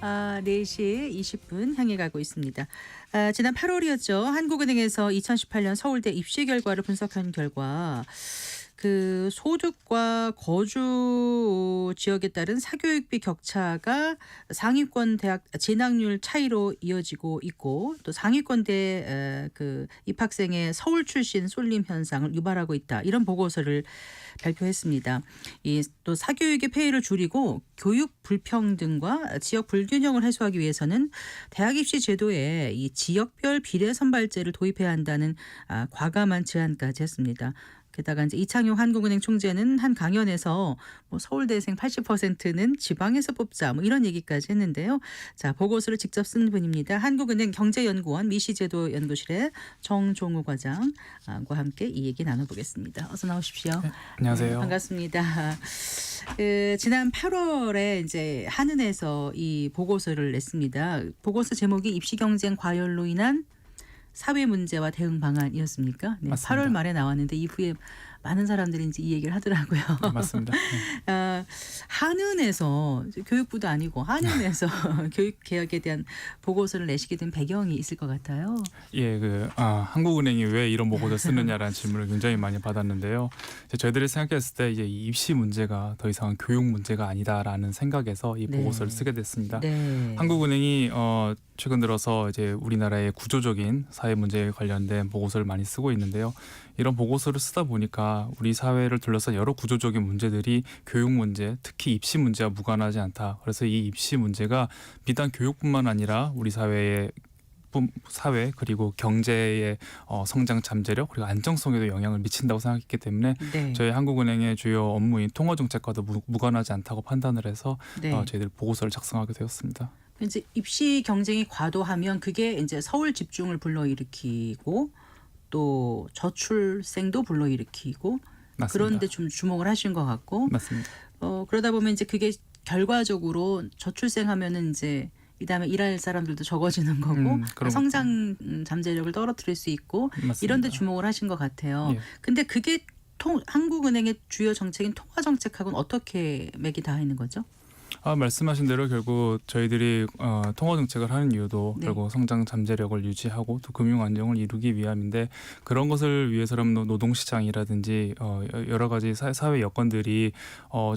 4시 20분 향해 가고 있습니다. 지난 8월이었죠. 한국은행에서 2018년 서울대 입시 결과를 분석한 결과 그 소득과 거주 지역에 따른 사교육비 격차가 상위권 대학 진학률 차이로 이어지고 있고 또 상위권대 그 입학생의 서울 출신 쏠림 현상을 유발하고 있다. 이런 보고서를 발표했습니다. 이 또 사교육의 폐해를 줄이고 교육 불평등과 지역 불균형을 해소하기 위해서는 대학 입시 제도에 이 지역별 비례 선발제를 도입해야 한다는 과감한 제안까지 했습니다. 게다가 이제 이창용 한국은행 총재는 한 강연에서 뭐 서울대생 80%는 지방에서 뽑자 뭐 이런 얘기까지 했는데요. 자, 보고서를 직접 쓴 분입니다. 한국은행 경제연구원 미시제도 연구실의 정종우 과장과 함께 이 얘기 나눠보겠습니다. 어서 나오십시오. 네, 안녕하세요. 네, 반갑습니다. 지난 8월에 이제 한은에서 이 보고서를 냈습니다. 보고서 제목이 입시 경쟁 과열로 인한 사회 문제와 대응 방안이었습니까? 네, 맞습니다. 8월 말에 나왔는데 이후에 많은 사람들이 이제 이 얘기를 하더라고요. 맞습니다. 한은에서 교육부도 아니고 한은에서 교육 개혁에 대한 보고서를 내시게 된 배경이 있을 것 같아요. 예, 한국은행이 왜 이런 보고서를 쓰느냐라는 질문을 굉장히 많이 받았는데요. 이제 저희들이 생각했을 때 이제 이 입시 문제가 더 이상 교육 문제가 아니다라는 생각에서 이 보고서를 쓰게 됐습니다. 네. 한국은행이 최근 들어서 이제 우리나라의 구조적인 사회 문제에 관련된 보고서를 많이 쓰고 있는데요. 이런 보고서를 쓰다 보니까 우리 사회를 둘러싼 여러 구조적인 문제들이 교육 문제, 특히 입시 문제와 무관하지 않다. 그래서 이 입시 문제가 비단 교육뿐만 아니라 우리 사회 그리고 경제의 성장 잠재력 그리고 안정성에도 영향을 미친다고 생각했기 때문에 네. 저희 한국은행의 주요 업무인 통화정책과도 무관하지 않다고 판단을 해서 네. 저희들 보고서를 작성하게 되었습니다. 이제 입시 경쟁이 과도하면 그게 이제 서울 집중을 불러일으키고 또 저출생도 불러일으키고 맞습니다. 그런데 좀 주목을 하신 것 같고 맞습니다. 그러다 보면 이제 그게 결과적으로 저출생하면은 이제 이다음에 일할 사람들도 적어지는 거고 그런 성장 잠재력을 떨어뜨릴 수 있고 맞습니다. 이런 데 주목을 하신 것 같아요. 예. 근데 그게 한국은행의 주요 정책인 통화 정책하고는 어떻게 맥이 닿아 있는 거죠? 말씀하신 대로 결국 저희들이 통화 정책을 하는 이유도 네. 결국 성장 잠재력을 유지하고 또 금융 안정을 이루기 위함인데 그런 것을 위해서라면 노동시장이라든지 여러 가지 사회 여건들이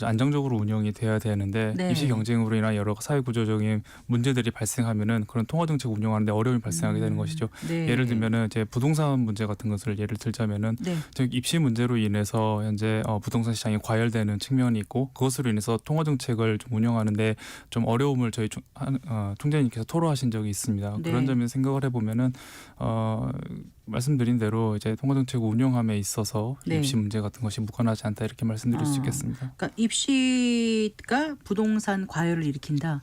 안정적으로 운영이 돼야 되는데 네. 입시 경쟁으로 인한 여러 사회 구조적인 문제들이 발생하면은 그런 통화 정책 운영하는데 어려움이 발생하게 되는 것이죠. 네. 예를 들면은 이제 부동산 문제 같은 것을 예를 들자면은 네. 즉 입시 문제로 인해서 현재 부동산 시장이 과열되는 측면이 있고 그것으로 인해서 통화 정책을 좀 운영하는데 좀 어려움을 저희 총재님께서 토로하신 적이 있습니다. 네. 그런 점에서 생각을 해보면은 말씀드린 대로 이제 통화 정책 운영함에 있어서 네. 입시 문제 같은 것이 무관하지 않다 이렇게 말씀드릴 수 있겠습니다. 그러니까 입시가 부동산 과열을 일으킨다.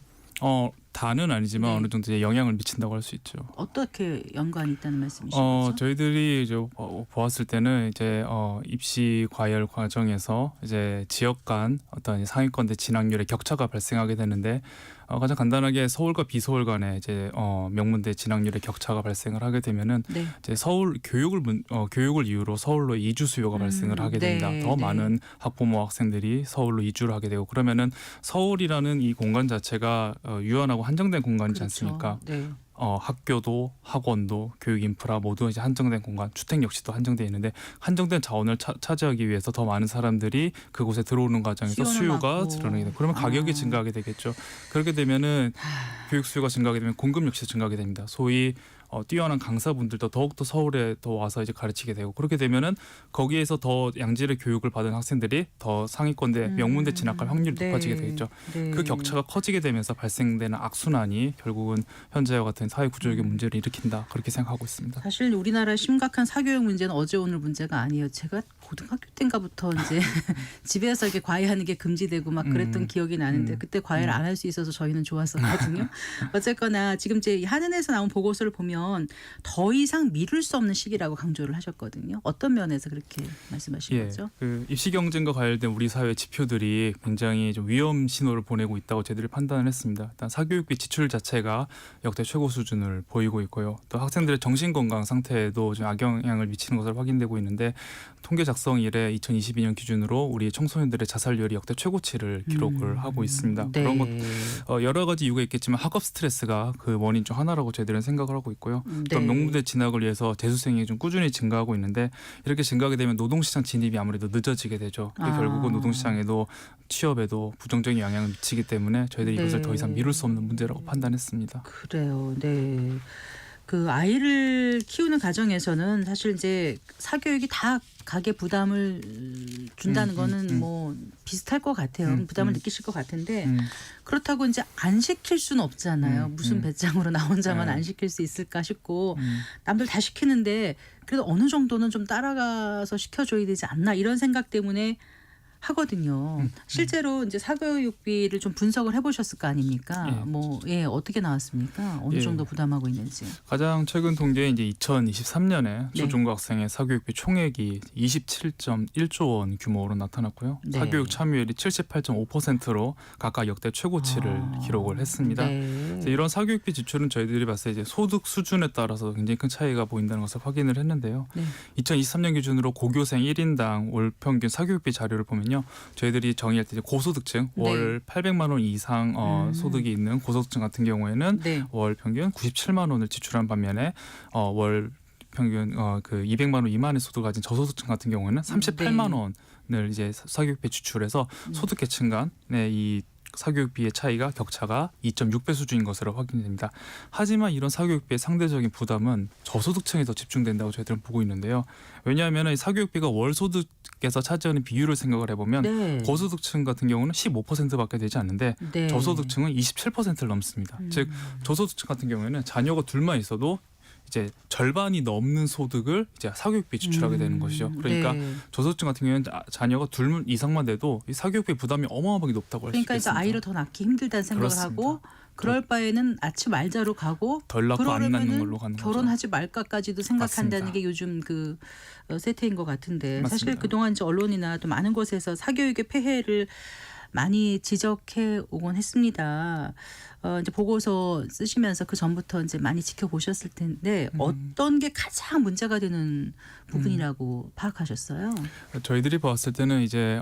다는 아니지만 네. 어느 정도 이제 영향을 미친다고 할 수 있죠. 어떻게 연관이 있다는 말씀이신 거죠? 저희들이 이제 보았을 때는 이제 입시 과열 과정에서 이제 지역 간 어떤 상위권대 진학률의 격차가 발생하게 되는데 가장 간단하게 서울과 비서울 간에 이제 명문대 진학률의 격차가 발생을 하게 되면은 네. 이제 서울 교육을 이유로 서울로 이주 수요가 발생을 하게 됩니다. 네, 더 네. 많은 학부모 학생들이 서울로 이주를 하게 되고 그러면은 서울이라는 이 공간 자체가 유한하고 한정된 공간이지 그렇죠. 않습니까? 네. 학교도 학원도 교육 인프라 모두 이제 한정된 공간, 주택 역시도 한정돼 있는데 한정된 자원을 차지하기 위해서 더 많은 사람들이 그곳에 들어오는 과정에서 수요는 수요가 많고. 드러나게 되고 그러면 가격이 증가하게 되겠죠. 그렇게 되면은 교육 수요가 증가하게 되면 공급 역시 증가하게 됩니다. 소위 뛰어난 강사분들도 더욱더 서울에 더 와서 이제 가르치게 되고 그렇게 되면은 거기에서 더 양질의 교육을 받은 학생들이 더 상위권대 명문대 진학할 확률이 네. 높아지게 되겠죠. 네. 그 격차가 커지게 되면서 발생되는 악순환이 결국은 현재와 같은 사회 구조적인 문제를 일으킨다 그렇게 생각하고 있습니다. 사실 우리나라 심각한 사교육 문제는 어제 오늘 문제가 아니에요. 제가 고등학교 때인가부터 이제 집에서 이렇게 과외하는 게 금지되고 막 그랬던 기억이 나는데 그때 과외를 안 할 수 있어서 저희는 좋았었거든요. 어쨌거나 지금 이제 한은에서 나온 보고서를 보면 되면 더 이상 미룰 수 없는 시기라고 강조를 하셨거든요. 어떤 면에서 그렇게 말씀하신 예, 거죠? 그 입시 경쟁과 관련된 우리 사회 지표들이 굉장히 좀 위험 신호를 보내고 있다고 저희들이 판단을 했습니다. 일단 사교육비 지출 자체가 역대 최고 수준을 보이고 있고요. 또 학생들의 정신 건강 상태에도 좀 악영향을 미치는 것으로 확인되고 있는데 통계 작성 이래 2022년 기준으로 우리 청소년들의 자살률이 역대 최고치를 기록을 하고 있습니다. 네. 그런 것 여러 가지 이유가 있겠지만 학업 스트레스가 그 원인 중 하나라고 저희들은 생각을 하고 있고요. 또 네. 명문대 진학을 위해서 재수생이 좀 꾸준히 증가하고 있는데 이렇게 증가하게 되면 노동시장 진입이 아무래도 늦어지게 되죠. 그게 결국은 노동시장에도 취업에도 부정적인 영향을 미치기 때문에 저희들이 네. 이것을 더 이상 미룰 수 없는 문제라고 판단했습니다. 그래요. 네. 그 아이를 키우는 가정에서는 사실 이제 사교육이 다 가계 부담을 준다는 거는 뭐 비슷할 것 같아요. 부담을 느끼실 것 같은데 그렇다고 이제 안 시킬 수는 없잖아요. 무슨 배짱으로 나 혼자만 안 시킬 수 있을까 싶고 남들 다 시키는데 그래도 어느 정도는 좀 따라가서 시켜줘야 되지 않나 이런 생각 때문에 하거든요. 실제로 이제 사교육비를 좀 분석을 해보셨을 거 아닙니까? 예. 뭐 어떻게 나왔습니까? 어느 예. 정도 부담하고 있는지. 가장 최근 통계에 이제 2023년에 네. 초중고학생의 사교육비 총액이 27.1조 원 규모로 나타났고요. 네. 사교육 참여율이 78.5%로 각각 역대 최고치를 기록을 했습니다. 네. 그래서 이런 사교육비 지출은 저희들이 봤을 때 이제 소득 수준에 따라서 굉장히 큰 차이가 보인다는 것을 확인을 했는데요. 네. 2023년 기준으로 고교생 1인당 월 평균 사교육비 자료를 보면요. 저희들이 정의할 때 이제 고소득층 네. 월 800만 원 이상 소득이 있는 고소득층 같은 경우에는 네. 월 평균 97만 원을 지출한 반면에 월 평균 그 200만 원 미만의 소득을 가진 저소득층 같은 경우에는 38만 원을 이제 사교육비 지출해서 소득 계층 간의 이 사교육비의 차이가 격차가 2.6배 수준인 것으로 확인됩니다. 하지만 이런 사교육비의 상대적인 부담은 저소득층에 더 집중된다고 저희들은 보고 있는데요. 왜냐하면 이 사교육비가 월소득에서 차지하는 비율을 생각을 해보면 네. 고소득층 같은 경우는 15%밖에 되지 않는데 네. 저소득층은 27%를 넘습니다. 즉 저소득층 같은 경우에는 자녀가 둘만 있어도 이제 절반이 넘는 소득을 이제 사교육비 지출하게 되는 것이죠. 그러니까 네. 저소득층 같은 경우에는 자녀가 둘 이상만 돼도 이 사교육비 부담이 어마어마하게 높다고 할 수 그러니까 이제 있겠습니다. 아이를 더 낳기 힘들다는 생각을 그렇습니다. 하고 그럴 바에는 낳지 말자로 가고 덜 낳고 안 낳는 그러려면은 걸로 가는 거죠. 결혼하지 말까까지도 생각한다는 맞습니다. 게 요즘 그 세태인 것 같은데 사실 맞습니다. 그동안 이제 언론이나 또 많은 곳에서 사교육의 폐해를 많이 지적해 오곤 했습니다. 이제 보고서 쓰시면서 그 전부터 이제 많이 지켜보셨을 텐데 어떤 게 가장 문제가 되는 부분이라고 파악하셨어요? 저희들이 봤을 때는 이제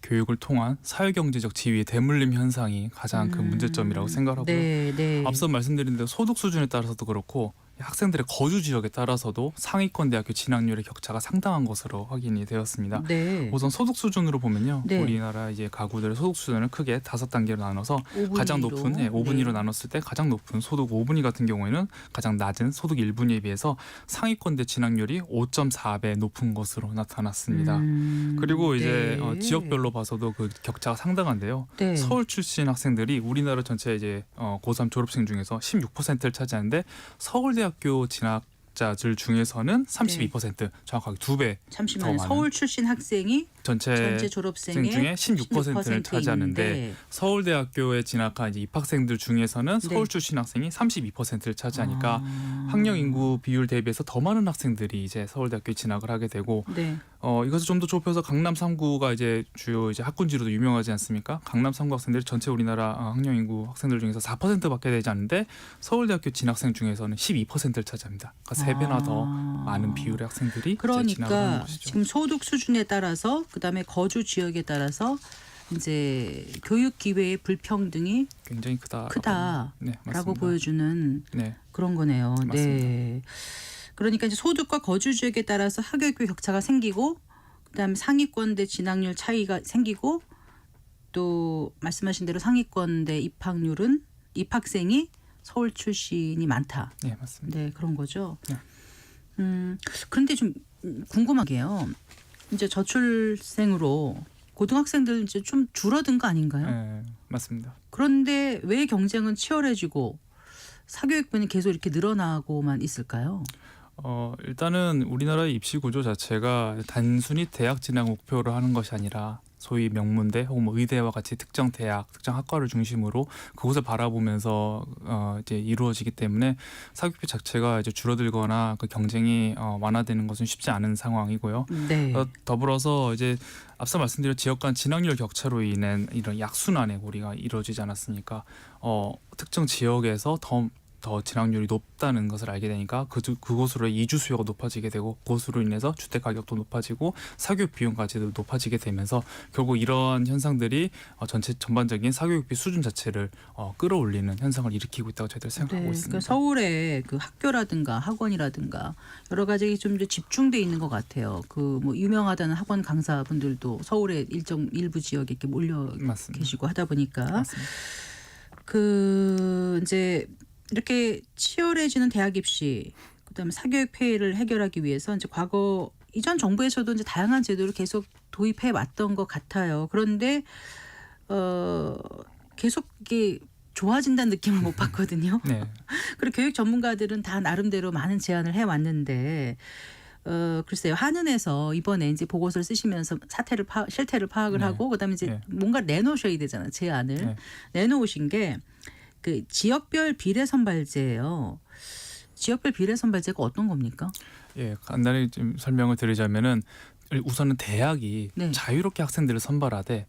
교육을 통한 사회경제적 지위의 대물림 현상이 가장 큰 문제점이라고 생각하고요. 네, 네. 앞서 말씀드린 대로 소득 수준에 따라서도 그렇고 학생들의 거주 지역에 따라서도 상위권 대학교 진학률의 격차가 상당한 것으로 확인이 되었습니다. 네. 우선 소득 수준으로 보면요, 네. 우리나라 이제 가구들의 소득 수준을 크게 5단계로 나눠서 5분위로. 가장 높은 5분위로 네. 나눴을 때 가장 높은 소득 5분위 같은 경우에는 가장 낮은 소득 1분위에 비해서 상위권대 진학률이 5.4배 높은 것으로 나타났습니다. 그리고 이제 네. 지역별로 봐서도 그 격차가 상당한데요. 네. 서울 출신 학생들이 우리나라 전체 이제 고3 졸업생 중에서 16%를 차지하는데 서울대학교 진학자들 중에서는 32% 정확하게 2배 잠시만요. 더 많은. 서울 출신 학생이 전체 졸업생의 중에 16%를 차지하는데 있는데. 서울대학교에 진학한 이제 입학생들 중에서는 네. 서울 출신 학생이 32%를 차지하니까 학령 인구 비율 대비해서 더 많은 학생들이 이제 서울대학교에 진학을 하게 되고 네. 이것을 좀 더 좁혀서 강남 3구가 이제 주요 이제 학군지로도 유명하지 않습니까? 강남 3구 학생들이 전체 우리나라 학령 인구 학생들 중에서 4%밖에 되지 않는데 서울대학교 진학생 중에서는 12%를 차지합니다. 그러니까 3배나 더 많은 비율의 학생들이 이제 진학을 하는 그러니까 것이죠. 지금 소득 수준에 따라서 그다음에 거주 지역에 따라서 이제 교육 기회의 불평등이 굉장히 크다라고 네, 크다라고 맞습니다. 보여주는 네. 그런 거네요. 맞습니다. 네. 그러니까 이제 소득과 거주 지역에 따라서 학교교 격차가 생기고 그다음에 상위권대 진학률 차이가 생기고 또 말씀하신 대로 상위권대 입학률은 입학생이 서울 출신이 많다. 네, 맞습니다. 네, 그런 거죠. 네. 그런데 좀 궁금한 게요. 이제 저출생으로 고등학생들 이제 좀 줄어든 거 아닌가요? 네, 맞습니다. 그런데 왜 경쟁은 치열해지고 사교육비는 계속 이렇게 늘어나고만 있을까요? 일단은 우리나라의 입시 구조 자체가 단순히 대학 진학 목표로 하는 것이 아니라 소위 명문대 혹은 뭐 의대와 같이 특정 대학, 특정 학과를 중심으로 그곳을 바라보면서 이제 이루어지기 때문에 사교육비 자체가 이제 줄어들거나 그 경쟁이 완화되는 것은 쉽지 않은 상황이고요. 네. 더불어서 이제 앞서 말씀드린 지역 간 진학률 격차로 인한 이런 약순환의 고리가 이루어지지 않았습니까? 특정 지역에서 더 진학률이 높다는 것을 알게 되니까 그곳으로 이주 수요가 높아지게 되고 그것으로 인해서 주택 가격도 높아지고 사교육 비용까지도 높아지게 되면서 결국 이러한 현상들이 전반적인 사교육비 수준 자체를 끌어올리는 현상을 일으키고 있다고 저희들 생각하고 네, 있습니다. 그러니까 서울에 그 학교라든가 학원이라든가 여러 가지 좀 집중돼 있는 것 같아요. 그 뭐 유명하다는 학원 강사분들도 서울의 일부 지역에 이렇게 몰려 맞습니다. 계시고 하다 보니까 맞습니다. 그 이제 이렇게 치열해지는 대학 입시, 그다음에 사교육 폐해를 해결하기 위해서 이제 과거 이전 정부에서도 이제 다양한 제도를 계속 도입해 왔던 것 같아요. 그런데 계속 이게 좋아진다는 느낌을 못 받거든요. 네. 그리고 교육 전문가들은 다 나름대로 많은 제안을 해 왔는데 글쎄요. 한은에서 이번에 이제 보고서를 쓰시면서 실태를 파악을 네. 하고 그다음에 이제 네. 뭔가 내놓으셔야 되잖아요. 제안을. 네. 내놓으신 게 그 지역별 비례 선발제예요. 지역별 비례 선발제가 어떤 겁니까? 예, 간단히 좀 설명을 드리자면은 우선은 대학이 네. 자유롭게 학생들을 선발하되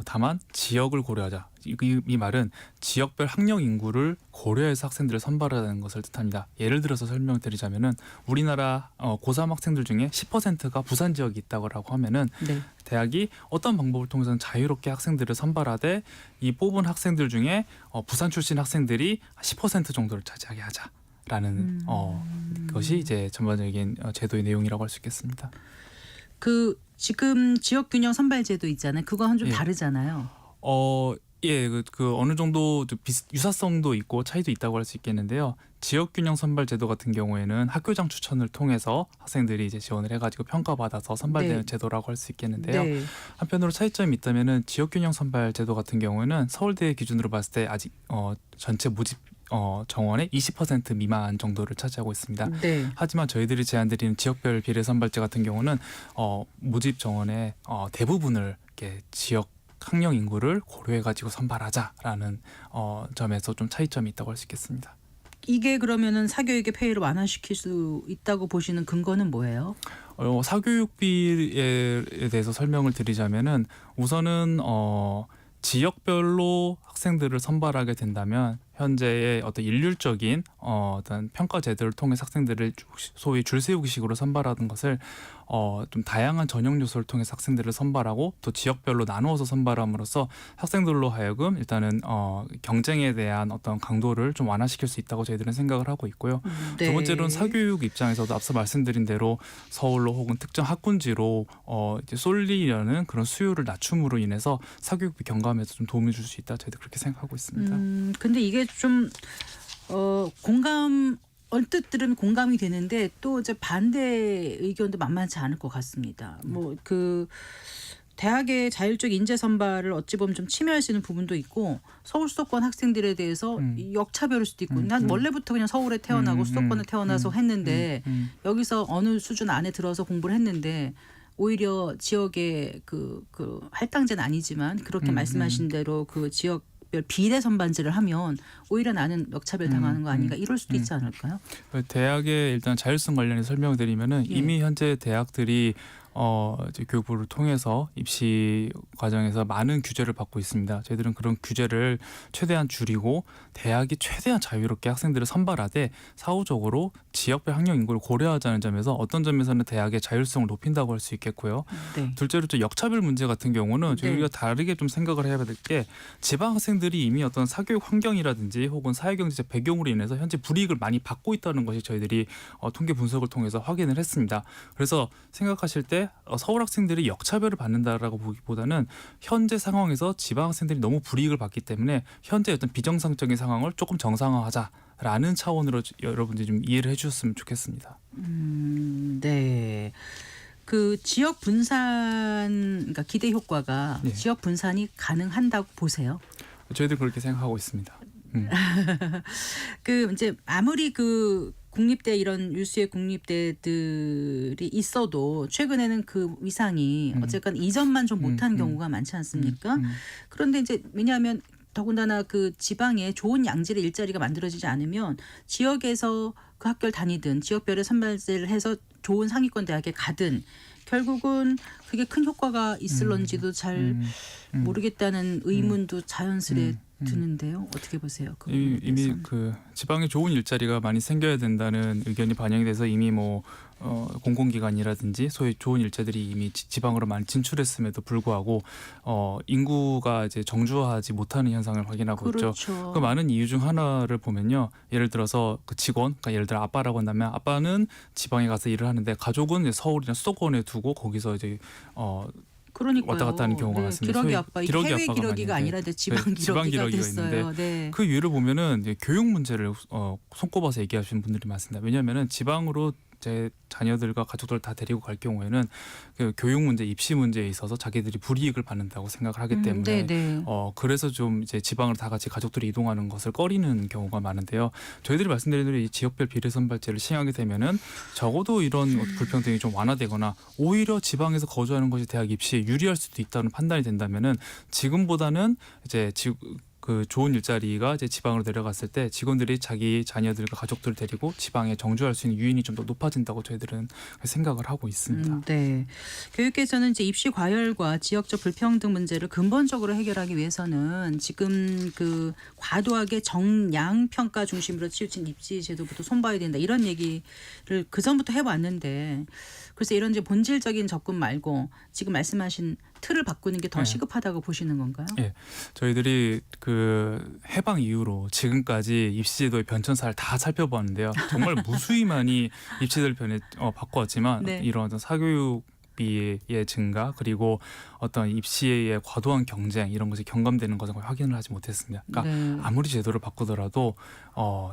다만 지역을 고려하자. 이 말은 지역별 학령 인구를 고려해서 학생들을 선발하는 것을 뜻합니다. 예를 들어서 설명드리자면은 우리나라 고3 학생들 중에 10%가 부산 지역이 있다고 하면은 네. 대학이 어떤 방법을 통해서는 자유롭게 학생들을 선발하되 이 뽑은 학생들 중에 부산 출신 학생들이 10% 정도를 차지하게 하자라는 것이 이제 전반적인 제도의 내용이라고 할 수 있겠습니다. 그 지금 지역 균형 선발제도 있잖아요. 그거는 좀 예. 다르잖아요. 예, 그 어느 정도 유사성도 있고 차이도 있다고 할 수 있겠는데요. 지역균형 선발 제도 같은 경우에는 학교장 추천을 통해서 학생들이 이제 지원을 해가지고 평가받아서 선발되는 네. 제도라고 할 수 있겠는데요. 네. 한편으로 차이점이 있다면은 지역균형 선발 제도 같은 경우에는 서울대 기준으로 봤을 때 아직 전체 모집 정원의 20% 미만 정도를 차지하고 있습니다. 네. 하지만 저희들이 제안드리는 지역별 비례 선발제 같은 경우는 모집 정원의 대부분을 이렇게 지역 학령 인구를 고려해 가지고 선발하자라는 점에서 좀 차이점이 있다고 할 수 있겠습니다. 이게 그러면은 사교육의 폐해를 완화시킬 수 있다고 보시는 근거는 뭐예요? 사교육비에 대해서 설명을 드리자면은 우선은 지역별로 학생들을 선발하게 된다면 현재의 어떤 일률적인 어떤 평가 제도를 통해 학생들을 소위 줄 세우기식으로 선발하는 것을 좀 다양한 전형 요소를 통해서 학생들을 선발하고 또 지역별로 나누어서 선발함으로써 학생들로 하여금 일단은 경쟁에 대한 어떤 강도를 좀 완화시킬 수 있다고 저희들은 생각을 하고 있고요. 네. 두 번째로는 사교육 입장에서도 앞서 말씀드린 대로 서울로 혹은 특정 학군지로 이제 쏠리려는 그런 수요를 낮춤으로 인해서 사교육비 경감에서 좀 도움을 줄 수 있다. 저희도 그렇게 생각하고 있습니다. 근데 이게 좀 언뜻 들으면 공감이 되는데 또 이제 반대 의견도 만만치 않을 것 같습니다. 뭐 그 대학의 자율적 인재 선발을 어찌 보면 좀 침해할 수 있는 부분도 있고 서울 수도권 학생들에 대해서 역차별일 수도 있고 난 원래부터 그냥 서울에 태어나고 수도권에 태어나서 했는데 여기서 어느 수준 안에 들어서 공부를 했는데 오히려 지역의 그 할당제는 아니지만 그렇게 말씀하신 대로 그 지역별 비례 선발제를 하면 오히려 나는 역차별 당하는 거 아닌가 이럴 수도 있지 않을까요? 대학의 일단 자율성 관련해서 설명을 드리면은 예. 이미 현재 대학들이 이제 교육부를 통해서 입시 과정에서 많은 규제를 받고 있습니다. 저희들은 그런 규제를 최대한 줄이고 대학이 최대한 자유롭게 학생들을 선발하되 사후적으로 지역별 학령 인구를 고려하자는 점에서 어떤 점에서는 대학의 자율성을 높인다고 할 수 있겠고요. 네. 둘째로 또 역차별 문제 같은 경우는 네. 저희가 다르게 좀 생각을 해야 될 게 지방 학생들이 이미 어떤 사교육 환경이라든지 혹은 사회경제적 배경으로 인해서 현재 불이익을 많이 받고 있다는 것이 저희들이 통계 분석을 통해서 확인을 했습니다. 그래서 생각하실 때 서울 학생들이 역차별을 받는다라고 보기보다는 현재 상황에서 지방 학생들이 너무 불이익을 받기 때문에 현재 어떤 비정상적인 상황을 조금 정상화하자라는 차원으로 여러분들이 좀 이해를 해주셨으면 좋겠습니다. 네. 그 지역 분산, 그러니까 기대 효과가 네. 지역 분산이 가능한다고 보세요. 저희들 그렇게 생각하고 있습니다. 그 이제 아무리 그 국립대 이런 유수의 국립대들이 있어도 최근에는 그 위상이 어쨌건 이전만 좀 못한 경우가 많지 않습니까? 그런데 이제 왜냐하면 더군다나 그 지방에 좋은 양질의 일자리가 만들어지지 않으면 지역에서 그 학교를 다니든 지역별에 선발제를 해서 좋은 상위권 대학에 가든 결국은 그게 큰 효과가 있을런지도 잘 모르겠다는 의문도 자연스레 드는데요. 어떻게 보세요? 그 부분에 이미 대해서는. 그 지방에 좋은 일자리가 많이 생겨야 된다는 의견이 반영이 돼서 이미 뭐 공공기관이라든지 소위 좋은 일자들이 이미 지방으로 많이 진출했음에도 불구하고 인구가 이제 정주화하지 못하는 현상을 확인하고 있죠. 그렇죠. 그 많은 이유 중 하나를 보면요. 예를 들어서 그 직원, 그러니까 예를 들어 아빠라고 한다면 아빠는 지방에 가서 일을 하는데 가족은 이제 서울이나 수도권에 두고 거기서 이제 그러니까요. 왔다 갔다 하는 경우가 네, 많습니다. 기러기 소위 아빠, 이게 기러기 해외 아빠가 기러기가 많이 아니라 지방 네, 지방 기러기가 기러기가 됐어요. 네. 그 이유를 보면은 이제 교육 문제를 손꼽아서 얘기하시는 분들이 많습니다. 왜냐하면은 지방으로 제 자녀들과 가족들 다 데리고 갈 경우에는 그 교육 문제, 입시 문제에 있어서 자기들이 불이익을 받는다고 생각을 하기 때문에 네. 그래서 좀 이제 지방으로 다 같이 가족들이 이동하는 것을 꺼리는 경우가 많은데요. 저희들이 말씀드린 대로 이 지역별 비례 선발제를 시행하게 되면은 적어도 이런 불평등이 좀 완화되거나 오히려 지방에서 거주하는 것이 대학 입시에 유리할 수도 있다는 판단이 된다면은 지금보다는 이제 그 좋은 일자리가 이제 지방으로 내려갔을 때 직원들이 자기 자녀들과 가족들을 데리고 지방에 정주할 수 있는 유인이 좀 더 높아진다고 저희들은 생각을 하고 있습니다. 네. 교육계에서는 이제 입시 과열과 지역적 불평등 문제를 근본적으로 해결하기 위해서는 지금 그 과도하게 정량 평가 중심으로 치우친 입시 제도부터 손봐야 된다 이런 얘기를 그 전부터 해왔는데 그래서 이런 이제 본질적인 접근 말고 지금 말씀하신 틀을 바꾸는 게 더 네. 시급하다고 보시는 건가요? 예, 저희들이 그 해방 이후로 지금까지 입시제도의 변천사를 다 살펴보았는데요. 정말 무수히 많이 입시제도를 바꿔왔지만 네. 이런 어떤 사교육비의 증가 그리고 어떤 입시의 과도한 경쟁 이런 것이 경감되는 것을 확인을 하지 못했습니다. 그러니까 네. 아무리 제도를 바꾸더라도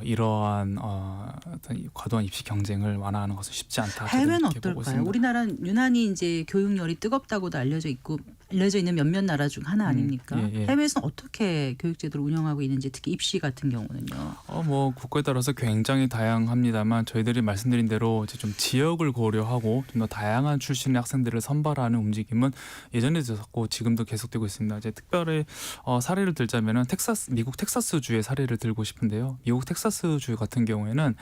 이러한 어떤 이 과도한 입시 경쟁을 완화하는 것은 쉽지 않다. 저는 해외는 이렇게 보고 어떨까요? 있습니다. 우리나라는 유난히 이제 교육열이 뜨겁다고도 알려져 있는 몇몇 나라 중 하나 아닙니까? 예. 해외에서는 어떻게 교육제도를 운영하고 있는지 특히 입시 같은 경우는요. 뭐 국가에 따라서 굉장히 다양합니다만 저희들이 말씀드린 대로 이제 좀 지역을 고려하고 좀 더 다양한 출신의 학생들을 선발하는 움직임은 예전에도 있었고 지금도 계속되고 있습니다. 이제 특별히 사례를 들자면은 미국 텍사스주의 사례를 들고 싶은데요. 미국 텍사스주 같은 경우에는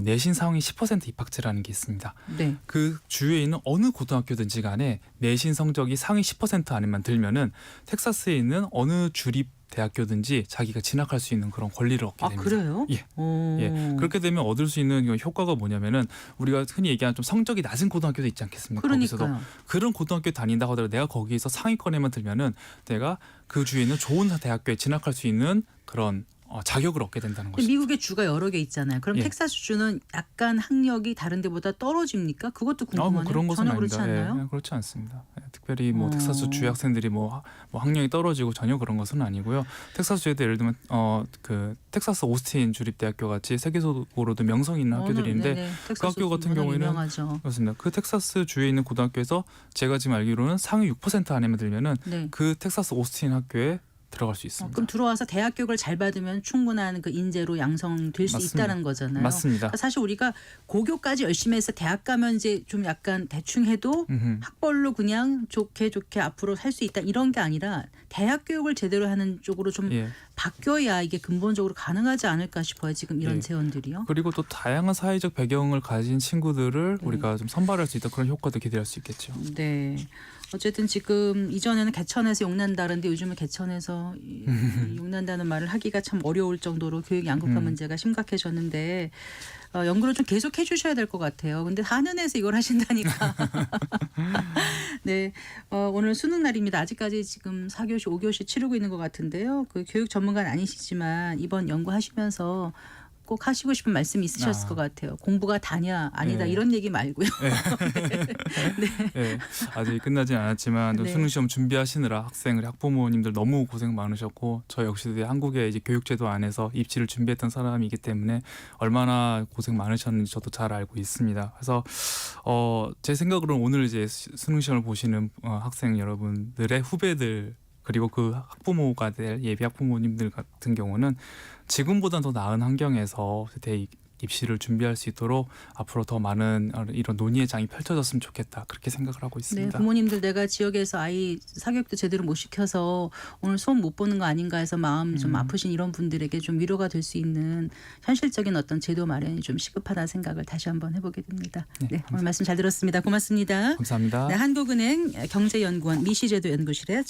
내신 상위 10% 입학제라는 게 있습니다. 네. 그 주에 있는 어느 고등학교든지 간에 내신 성적이 상위 10% 안에만 들면은 텍사스에 있는 어느 주립 대학교든지 자기가 진학할 수 있는 그런 권리를 얻게 아 됩니다. 그래요? 예. 오. 예. 그렇게 되면 얻을 수 있는 효과가 뭐냐면은 우리가 흔히 얘기하는 좀 성적이 낮은 고등학교도 있지 않겠습니까? 거기서도 그러니까요. 그런 고등학교 다닌다 하더라도 내가 거기서 상위권에만 들면은 내가 그 주에 있는 좋은 대학교에 진학할 수 있는 그런 자격을 얻게 된다는 근데 것이죠. 미국의 주가 여러 개 있잖아요. 그럼 예. 텍사스 주는 약간 학력이 다른 데보다 떨어집니까? 그것도 궁금하네요. 뭐 그런 것은 전혀 아닙니다. 그렇지 않나요? 그렇지 않습니다. 특별히 뭐 어. 텍사스 주 학생들이 뭐 학력이 떨어지고 전혀 그런 것은 아니고요. 텍사스 주에도 예를 들면 그 텍사스 오스틴 주립대학교 같이 세계적으로도 명성 있는 학교들이 있는데 네네. 그 텍사스 학교 같은 워낙 경우에는 유명하죠. 그렇습니다. 그 텍사스 주에 있는 고등학교에서 제가 지금 알기로는 상위 6% 안에만 들면은 네. 그 텍사스 오스틴 학교에 들어갈 수 있습니다. 그럼 들어와서 대학 교육을 잘 받으면 충분한 그 인재로 양성될 수 맞습니다. 있다는 거잖아요. 맞습니다. 그러니까 사실 우리가 고교까지 열심히 해서 대학 가면 이제 좀 약간 대충 해도 음흠. 학벌로 그냥 좋게 앞으로 살 수 있다 이런 게 아니라 대학 교육을 제대로 하는 쪽으로 좀 예. 바뀌어야 이게 근본적으로 가능하지 않을까 싶어요. 지금 이런 예. 제언들이요. 그리고 또 다양한 사회적 배경을 가진 친구들을 네. 우리가 좀 선발할 수 있다 그런 효과도 기대할 수 있겠죠. 네. 어쨌든 지금 이전에는 개천에서 욕난다는데 요즘은 개천에서 이 욕난다는 말을 하기가 참 어려울 정도로 교육 양극화 문제가 심각해졌는데 연구를 좀 계속 해주셔야 될 것 같아요. 근데 한은에서 이걸 하신다니까. 네, 오늘 수능 날입니다. 아직까지 지금 4교시, 5교시 치르고 있는 것 같은데요. 그 교육 전문가는 아니시지만 이번 연구하시면서 꼭 하시고 싶은 말씀이 있으셨을 것 같아요. 공부가 다냐 아니다 네. 이런 얘기 말고요. 네, 아직 끝나진 않았지만 또 네. 수능 시험 준비하시느라 학부모님들 너무 고생 많으셨고 저 역시도 한국의 이제 교육제도 안에서 입시를 준비했던 사람이기 때문에 얼마나 고생 많으셨는지 저도 잘 알고 있습니다. 그래서 제 생각으로는 오늘 이제 수능 시험을 보시는 학생 여러분들의 후배들 그리고 그 학부모가 될 예비 학부모님들 같은 경우는 지금보다 더 나은 환경에서 입시를 준비할 수 있도록 앞으로 더 많은 이런 논의의 장이 펼쳐졌으면 좋겠다. 그렇게 생각을 하고 네, 있습니다. 부모님들 내가 지역에서 아이 사교육도 제대로 못 시켜서 오늘 수업 못 보는 거 아닌가 해서 마음 좀 아프신 이런 분들에게 좀 위로가 될 수 있는 현실적인 어떤 제도 마련이 좀 시급하다 생각을 다시 한번 해보게 됩니다. 네, 오늘 말씀 잘 들었습니다. 고맙습니다. 감사합니다. 네, 한국은행 경제연구원 미시제도 연구실의